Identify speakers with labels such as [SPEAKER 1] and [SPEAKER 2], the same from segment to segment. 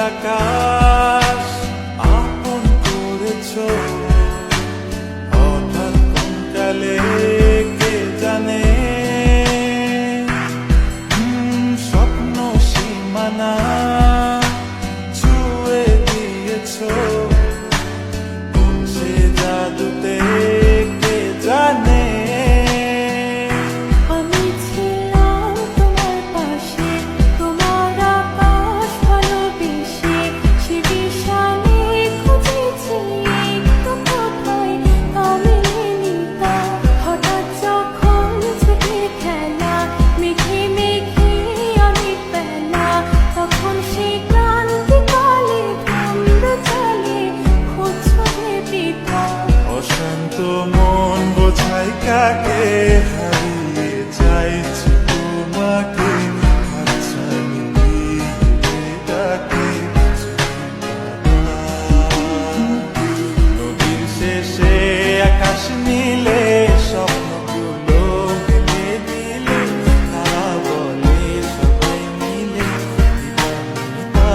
[SPEAKER 1] আকাশ আপন করেছ, হঠাৎ কোন কালে কে জানে। স্বপ্ন সীমানা ছুঁয়ে দিয়েছ, কোন সে জাদুতে কে জানে।
[SPEAKER 2] আমি ছিলাম তোমার পাশে, তোমার আকাশ ভালোবেসে, সে বিশালে খুঁজেছি একটু কোথায় কামেনি তা। হঠাৎ যখন ছুটে খেলা মেঘে মেঘে অনেক বেলা, তখন সে ক্রান্তিকালে ভ্রম্র চলে খুঁজছো পিতা।
[SPEAKER 1] অশান্ত মন বোঝাই কাকে, হারিয়ে চাইছি তোমাকে, হাতছানি দিয়ে ডাকে। নদীর শেষে আকাশ নীলে স্বপ্নগুলো ভেঙে দিলে, তারা বলে সবাই মিলে দিবানিতা।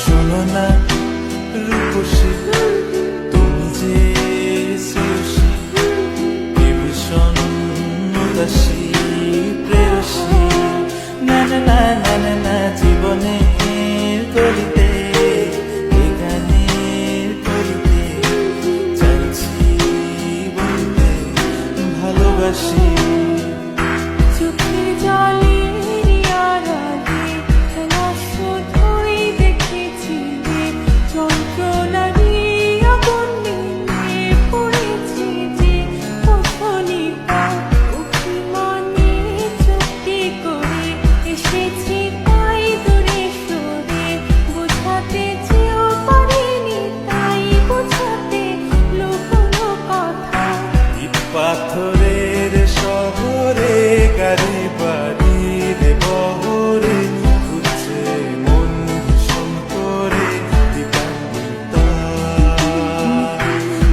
[SPEAKER 1] শোনো না রূপসী, তুমি যে শ্রেয়সী, এ ভীষণ উদাসী প্রেয়সী। না না না না না না, জীবনের করিতে এ গানের করিতে চাইছি বলতে ভালোবাসি।
[SPEAKER 2] চোখের জলের আড়ালে খেলা শুধুই দেখেছি রে, যন্ত্রণারই আগুন নিয়ে পড়েছি যে কখনই তা। অভিমানে চুক্তি করে এসেছি তাই দূরে সরে, বোঝাতে চেয়েও পারিনি তাই বোঝাতে লুকোনো কথা।
[SPEAKER 1] ইট পাথরের শহরে গাড়ি বাড়ির বহরে, খুঁজছে মন ভীষণ করে দিবানিতা।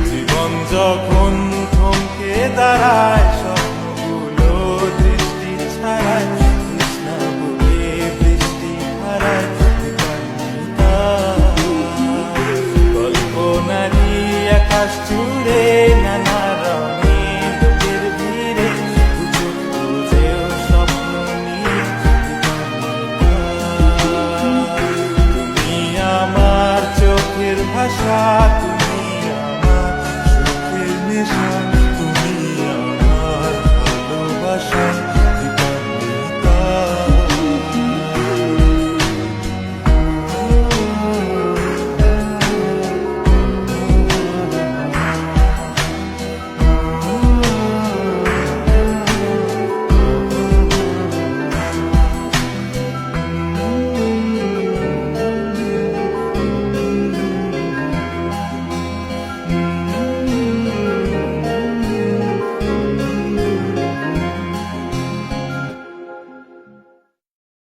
[SPEAKER 1] জীবন যখন থমকে দাঁড়ায়